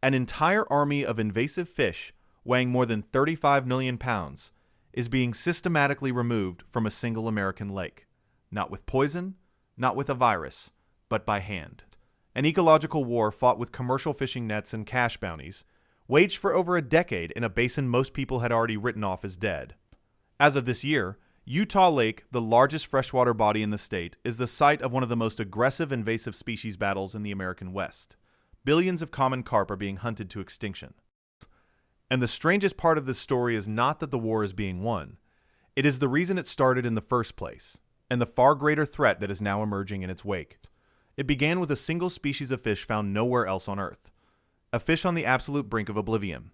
An entire army of invasive fish weighing more than 35 million pounds is being systematically removed from a single American lake. Not with poison, not with a virus, but by hand. An ecological war fought with commercial fishing nets and cash bounties, waged for over a decade in a basin most people had already written off as dead. As of this year, Utah Lake, the largest freshwater body in the state, is the site of one of the most aggressive invasive species battles in the American West. Billions of common carp are being hunted to extinction. And the strangest part of this story is not that the war is being won. It is the reason it started in the first place, and the far greater threat that is now emerging in its wake. It began with a single species of fish found nowhere else on Earth. A fish on the absolute brink of oblivion.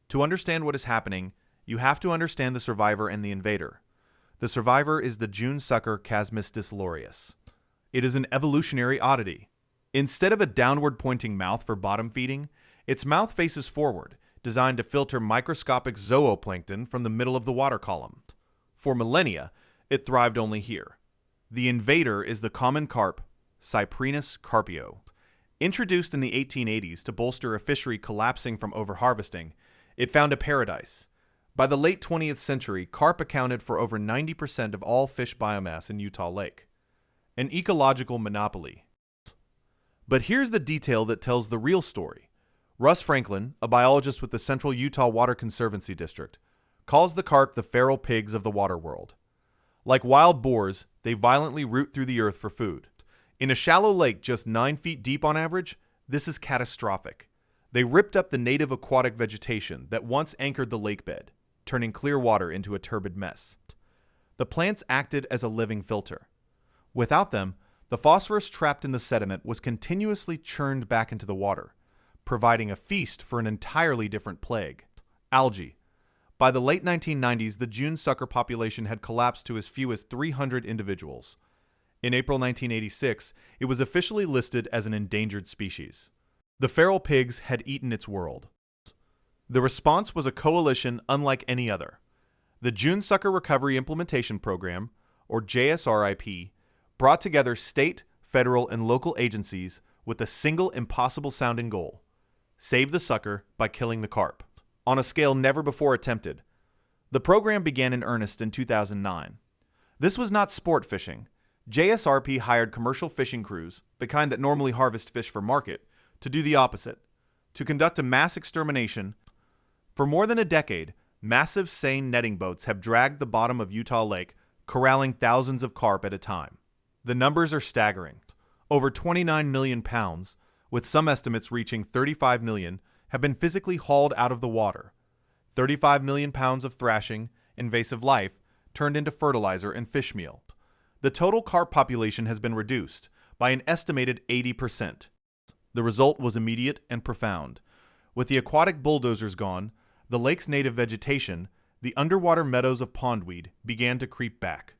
To understand what is happening, you have to understand the survivor and the invader. The survivor is the June sucker Chasmistis laureus. It is an evolutionary oddity. Instead of a downward-pointing mouth for bottom feeding, its mouth faces forward, designed to filter microscopic zooplankton from the middle of the water column. For millennia, it thrived only here. The invader is the common carp, Cyprinus carpio. Introduced in the 1880s to bolster a fishery collapsing from overharvesting, it found a paradise. By the late 20th century, carp accounted for over 90% of all fish biomass in Utah Lake. An ecological monopoly. But here's the detail that tells the real story. Russ Franklin, a biologist with the Central Utah Water Conservancy District, calls the carp the feral pigs of the water world. Like wild boars, they violently root through the earth for food. In a shallow lake just 9 feet deep on average, this is catastrophic. They ripped up the native aquatic vegetation that once anchored the lake bed, turning clear water into a turbid mess. The plants acted as a living filter. Without them, the phosphorus trapped in the sediment was continuously churned back into the water, providing a feast for an entirely different plague: algae. By the late 1990s, the June sucker population had collapsed to as few as 300 individuals. In April 1986, it was officially listed as an endangered species. The feral pigs had eaten its world. The response was a coalition unlike any other. The June Sucker Recovery Implementation Program, or JSRIP, brought together state, federal, and local agencies with a single impossible-sounding goal: save the sucker by killing the carp, on a scale never before attempted. The program began in earnest in 2009. This was not sport fishing. JSRP hired commercial fishing crews, the kind that normally harvest fish for market, to do the opposite, to conduct a mass extermination. For more than a decade, massive seine netting boats have dragged the bottom of Utah Lake, corralling thousands of carp at a time. The numbers are staggering. Over 29 million pounds, with some estimates reaching 35 million, have been physically hauled out of the water. 35 million pounds of thrashing, invasive life, turned into fertilizer and fish meal. The total carp population has been reduced by an estimated 80%. The result was immediate and profound. With the aquatic bulldozers gone, the lake's native vegetation, the underwater meadows of pondweed, began to creep back.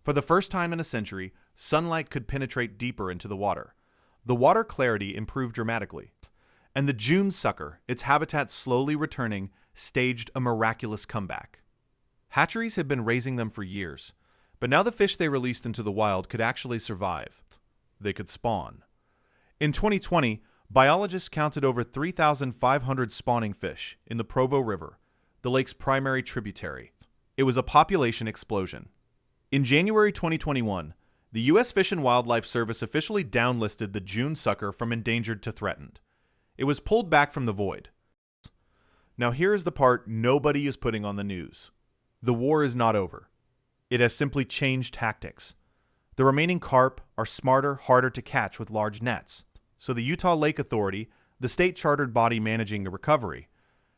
For the first time in a century, sunlight could penetrate deeper into the water. The water clarity improved dramatically. And the June sucker, its habitat slowly returning, staged a miraculous comeback. Hatcheries had been raising them for years, but now the fish they released into the wild could actually survive. They could spawn. In 2020, biologists counted over 3,500 spawning fish in the Provo River, the lake's primary tributary. It was a population explosion. In January 2021, the U.S. Fish and Wildlife Service officially downlisted the June sucker from endangered to threatened. It was pulled back from the void. Now here is the part nobody is putting on the news. The war is not over. It has simply changed tactics. The remaining carp are smarter, harder to catch with large nets. So the Utah Lake Authority, the state chartered body managing the recovery,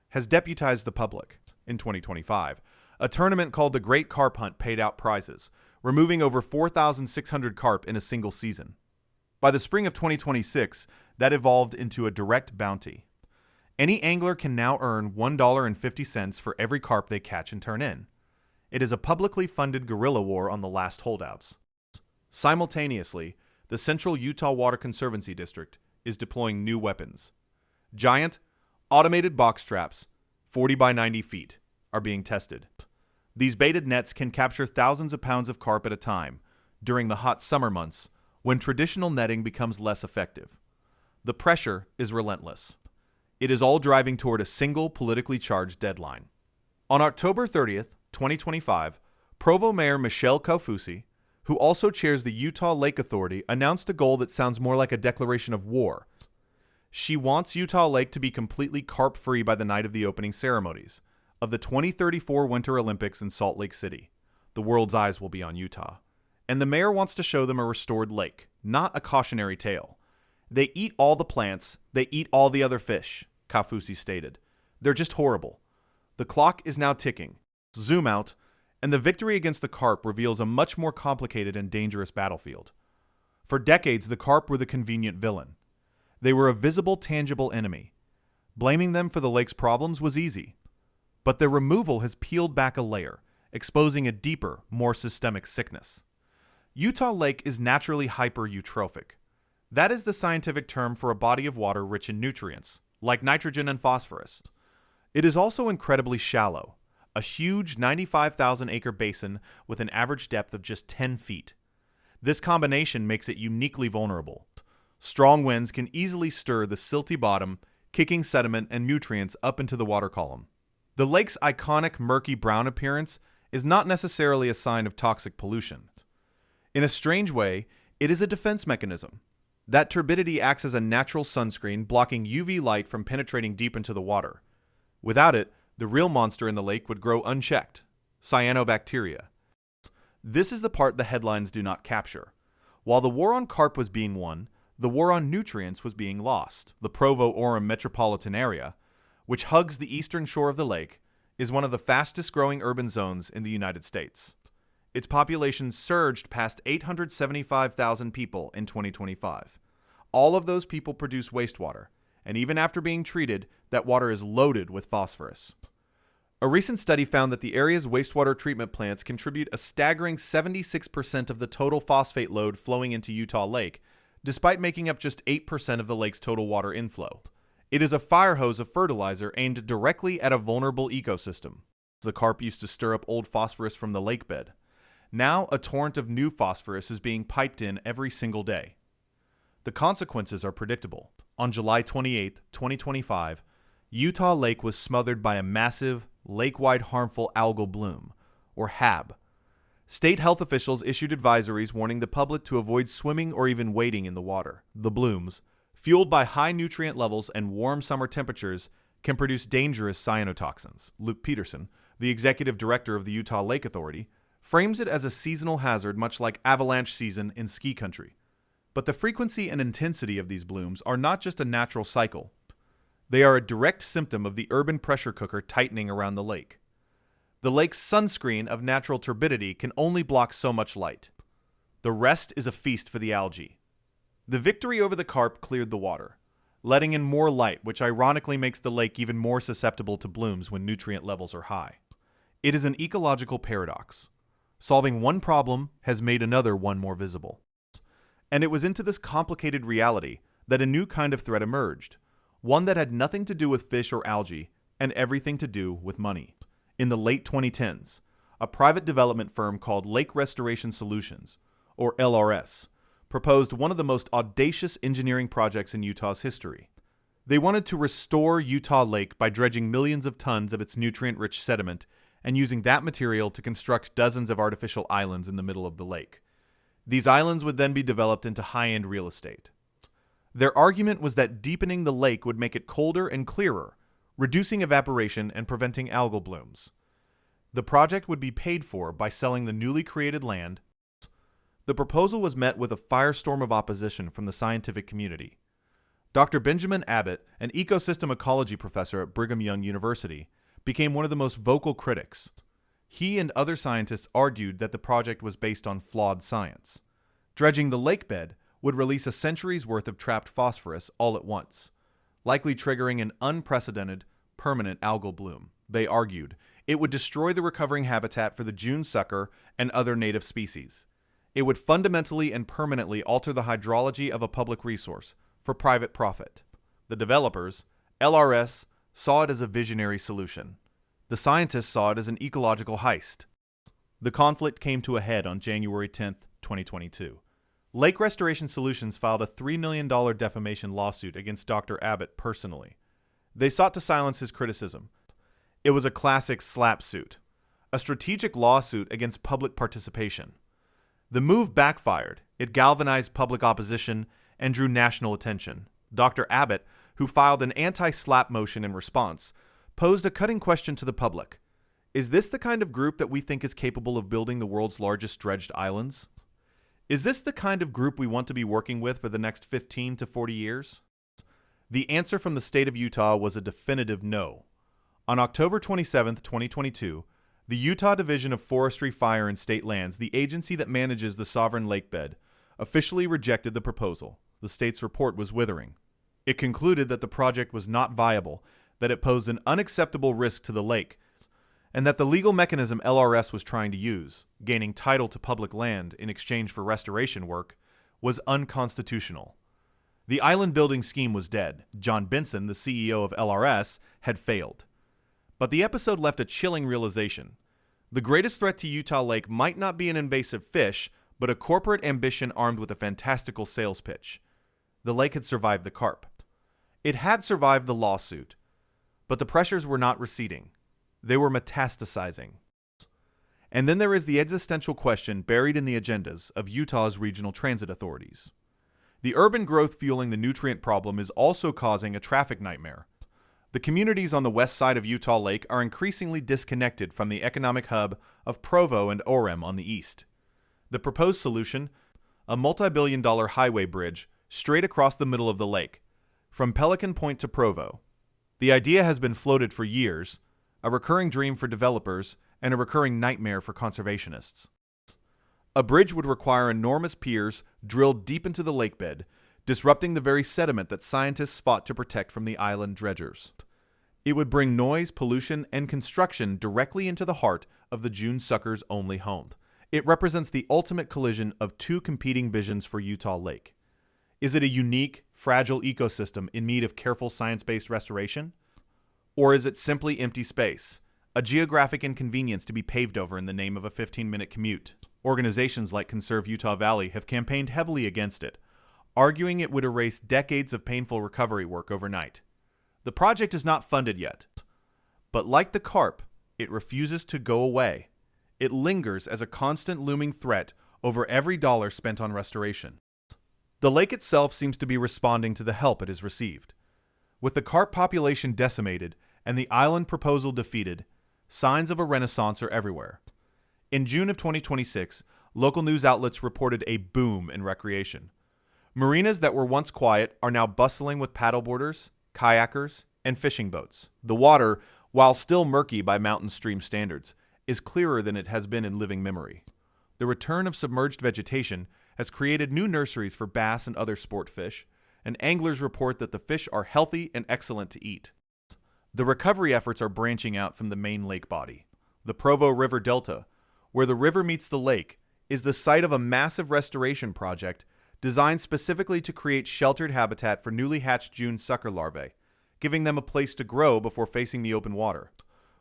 has deputized the public. In 2025, a tournament called the Great Carp Hunt paid out prizes, removing over 4,600 carp in a single season. By the spring of 2026, that evolved into a direct bounty. Any angler can now earn $1.50 for every carp they catch and turn in. It is a publicly funded guerrilla war on the last holdouts. Simultaneously, the Central Utah Water Conservancy District is deploying new weapons. Giant, automated box traps, 40 by 90 feet, are being tested. These baited nets can capture thousands of pounds of carp at a time during the hot summer months when traditional netting becomes less effective. The pressure is relentless. It is all driving toward a single politically charged deadline. On October 30th, 2025, Provo Mayor Michelle Kaufusi, who also chairs the Utah Lake Authority, announced a goal that sounds more like a declaration of war. She wants Utah Lake to be completely carp-free by the night of the opening ceremonies of the 2034 Winter Olympics in Salt Lake City. The world's eyes will be on Utah. And the mayor wants to show them a restored lake, not a cautionary tale. They eat all the plants, they eat all the other fish, Kaufusi stated. They're just horrible. The clock is now ticking. Zoom out, and the victory against the carp reveals a much more complicated and dangerous battlefield. For decades, the carp were the convenient villain. They were a visible, tangible enemy. Blaming them for the lake's problems was easy. But their removal has peeled back a layer, exposing a deeper, more systemic sickness. Utah Lake is naturally hyper-eutrophic. That is the scientific term for a body of water rich in nutrients, like nitrogen and phosphorus. It is also incredibly shallow, a huge 95,000-acre basin with an average depth of just 10 feet. This combination makes it uniquely vulnerable. Strong winds can easily stir the silty bottom, kicking sediment and nutrients up into the water column. The lake's iconic murky brown appearance is not necessarily a sign of toxic pollution. In a strange way, it is a defense mechanism. That turbidity acts as a natural sunscreen, blocking UV light from penetrating deep into the water. Without it, the real monster in the lake would grow unchecked: cyanobacteria. This is the part the headlines do not capture. While the war on carp was being won, the war on nutrients was being lost. The Provo-Orem metropolitan area, which hugs the eastern shore of the lake, is one of the fastest-growing urban zones in the United States. Its population surged past 875,000 people in 2025. All of those people produce wastewater, and even after being treated, that water is loaded with phosphorus. A recent study found that the area's wastewater treatment plants contribute a staggering 76% of the total phosphate load flowing into Utah Lake, despite making up just 8% of the lake's total water inflow. It is a fire hose of fertilizer aimed directly at a vulnerable ecosystem. The carp used to stir up old phosphorus from the lake bed. Now, a torrent of new phosphorus is being piped in every single day. The consequences are predictable. On July 28, 2025, Utah Lake was smothered by a massive, lake-wide harmful algal bloom, or HAB. State health officials issued advisories warning the public to avoid swimming or even wading in the water. The blooms, fueled by high nutrient levels and warm summer temperatures, can produce dangerous cyanotoxins. Luke Peterson, the executive director of the Utah Lake Authority, frames it as a seasonal hazard much like avalanche season in ski country. But the frequency and intensity of these blooms are not just a natural cycle. They are a direct symptom of the urban pressure cooker tightening around the lake. The lake's sunscreen of natural turbidity can only block so much light. The rest is a feast for the algae. The victory over the carp cleared the water, letting in more light, which ironically makes the lake even more susceptible to blooms when nutrient levels are high. It is an ecological paradox. Solving one problem has made another one more visible. And it was into this complicated reality that a new kind of threat emerged, one that had nothing to do with fish or algae and everything to do with money. In the late 2010s, a private development firm called Lake Restoration Solutions, or LRS, proposed one of the most audacious engineering projects in Utah's history. They wanted to restore Utah Lake by dredging millions of tons of its nutrient-rich sediment and using that material to construct dozens of artificial islands in the middle of the lake. These islands would then be developed into high-end real estate. Their argument was that deepening the lake would make it colder and clearer, reducing evaporation and preventing algal blooms. The project would be paid for by selling the newly created land. The proposal was met with a firestorm of opposition from the scientific community. Dr. Benjamin Abbott, an ecosystem ecology professor at Brigham Young University, became one of the most vocal critics. He and other scientists argued that the project was based on flawed science. Dredging the lake bed would release a century's worth of trapped phosphorus all at once, likely triggering an unprecedented, permanent algal bloom. They argued it would destroy the recovering habitat for the June sucker and other native species. It would fundamentally and permanently alter the hydrology of a public resource for private profit. The developers, LRS, saw it as a visionary solution. The scientists saw it as an ecological heist. The conflict came to a head on January 10, 2022. Lake Restoration Solutions filed a $3 million defamation lawsuit against Dr. Abbott personally. They sought to silence his criticism. It was a classic slap suit, a strategic lawsuit against public participation. The move backfired. It galvanized public opposition and drew national attention. Dr. Abbott, who filed an anti-slap motion in response, posed a cutting question to the public. Is this the kind of group that we think is capable of building the world's largest dredged islands? Is this the kind of group we want to be working with for the next 15 to 40 years? The answer from the state of Utah was a definitive no. On October 27, 2022, the Utah Division of Forestry, Fire, and State Lands, the agency that manages the sovereign lake bed, officially rejected the proposal. The state's report was withering. It concluded that the project was not viable, that it posed an unacceptable risk to the lake, and that the legal mechanism LRS was trying to use, gaining title to public land in exchange for restoration work, was unconstitutional. The island building scheme was dead. John Benson, the CEO of LRS, had failed. But the episode left a chilling realization. The greatest threat to Utah Lake might not be an invasive fish, but a corporate ambition armed with a fantastical sales pitch. The lake had survived the carp. It had survived the lawsuit. But the pressures were not receding. They were metastasizing. And then there is the existential question buried in the agendas of Utah's regional transit authorities. The urban growth fueling the nutrient problem is also causing a traffic nightmare. The communities on the west side of Utah Lake are increasingly disconnected from the economic hub of Provo and Orem on the east. The proposed solution, a multi-billion-dollar highway bridge straight across the middle of the lake, from Pelican Point to Provo. The idea has been floated for years, a recurring dream for developers and a recurring nightmare for conservationists. A bridge would require enormous piers drilled deep into the lakebed, disrupting the very sediment that scientists fought to protect from the island dredgers. It would bring noise, pollution, and construction directly into the heart of the June sucker's only home. It represents the ultimate collision of two competing visions for Utah Lake. Is it a unique, fragile ecosystem in need of careful science-based restoration? Or is it simply empty space, a geographic inconvenience to be paved over in the name of a 15-minute commute? Organizations like Conserve Utah Valley have campaigned heavily against it, arguing it would erase decades of painful recovery work overnight. The project is not funded yet, but like the carp, it refuses to go away. It lingers as a constant looming threat over every dollar spent on restoration. The lake itself seems to be responding to the help it has received. With the carp population decimated and the island proposal defeated, signs of a renaissance are everywhere. In June of 2026, local news outlets reported a boom in recreation. Marinas that were once quiet are now bustling with paddleboarders, kayakers, and fishing boats. The water, while still murky by mountain stream standards, is clearer than it has been in living memory. The return of submerged vegetation has created new nurseries for bass and other sport fish, and anglers report that the fish are healthy and excellent to eat. The recovery efforts are branching out from the main lake body. The Provo River Delta, where the river meets the lake, is the site of a massive restoration project designed specifically to create sheltered habitat for newly hatched June sucker larvae, giving them a place to grow before facing the open water.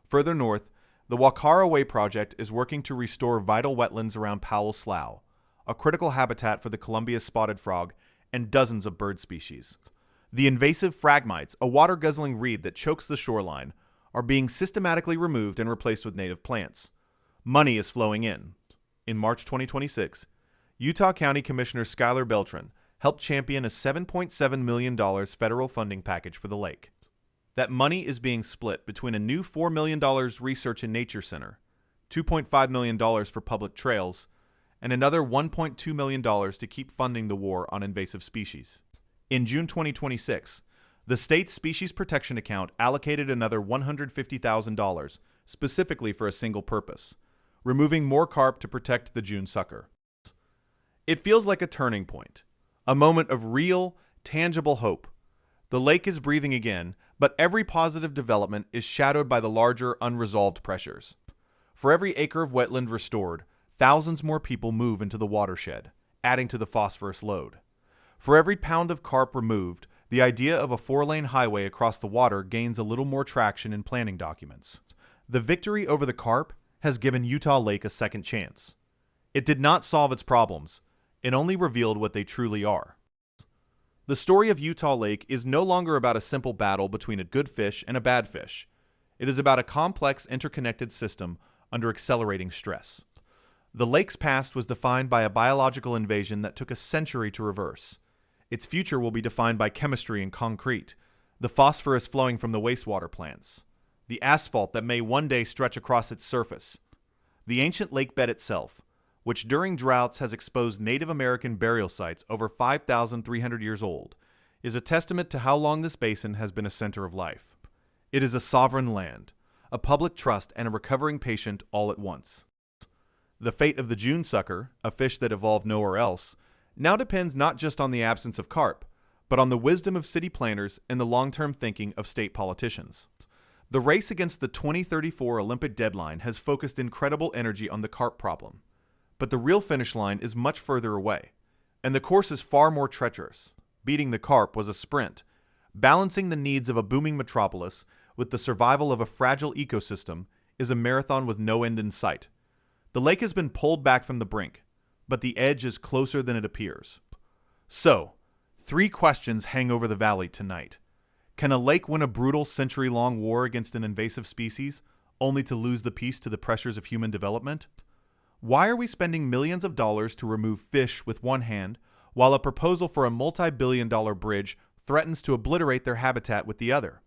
Further north, the Wakara Way project is working to restore vital wetlands around Powell Slough, a critical habitat for the Columbia spotted frog and dozens of bird species. The invasive phragmites, a water-guzzling reed that chokes the shoreline, are being systematically removed and replaced with native plants. Money is flowing in. In March 2026, Utah County Commissioner Skylar Beltran helped champion a $7.7 million federal funding package for the lake. That money is being split between a new $4 million Research and Nature Center, $2.5 million for public trails, and another $1.2 million to keep funding the war on invasive species. In June 2026, the state's species protection account allocated another $150,000 specifically for a single purpose: removing more carp to protect the June sucker. It feels like a turning point, a moment of real, tangible hope. The lake is breathing again, but every positive development is shadowed by the larger, unresolved pressures. For every acre of wetland restored, thousands more people move into the watershed, adding to the phosphorus load. For every pound of carp removed, the idea of a 4-lane highway across the water gains a little more traction in planning documents. The victory over the carp has given Utah Lake a second chance. It did not solve its problems. It only revealed what they truly are. The story of Utah Lake is no longer about a simple battle between a good fish and a bad fish. It is about a complex, interconnected system under accelerating stress. The lake's past was defined by a biological invasion that took a century to reverse. Its future will be defined by chemistry and concrete, the phosphorus flowing from the wastewater plants, the asphalt that may one day stretch across its surface, the ancient lake bed itself, which during droughts has exposed Native American burial sites over 5,300 years old, is a testament to how long this basin has been a center of life. It is a sovereign land, a public trust, and a recovering patient all at once. The fate of the June sucker, a fish that evolved nowhere else, now depends not just on the absence of carp, but on the wisdom of city planners and the long-term thinking of state politicians. The race against the 2034 Olympic deadline has focused incredible energy on the carp problem, but the real finish line is much further away, and the course is far more treacherous. Beating the carp was a sprint, balancing the needs of a booming metropolis with the survival of a fragile ecosystem is a marathon with no end in sight. The lake has been pulled back from the brink, but the edge is closer than it appears. So, 3 questions hang over the valley tonight. Can a lake win a brutal century-long war against an invasive species, only to lose the peace to the pressures of human development? Why are we spending millions of dollars to remove fish with one hand, while a proposal for a multi-billion-dollar bridge threatens to obliterate their habitat with the other?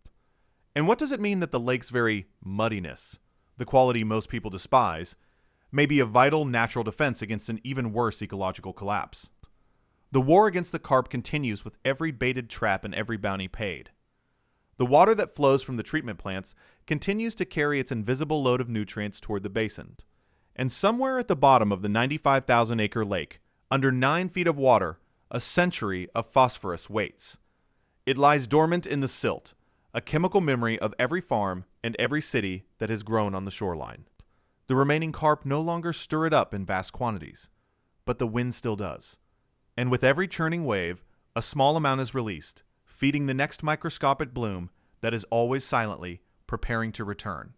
And what does it mean that the lake's very muddiness, the quality most people despise, may be a vital natural defense against an even worse ecological collapse? The war against the carp continues with every baited trap and every bounty paid. The water that flows from the treatment plants continues to carry its invisible load of nutrients toward the basin. And somewhere at the bottom of the 95,000-acre lake, under 9 feet of water, a century of phosphorus waits. It lies dormant in the silt, a chemical memory of every farm and every city that has grown on the shoreline. The remaining carp no longer stir it up in vast quantities, but the wind still does. And with every churning wave, a small amount is released, feeding the next microscopic bloom that is always silently preparing to return.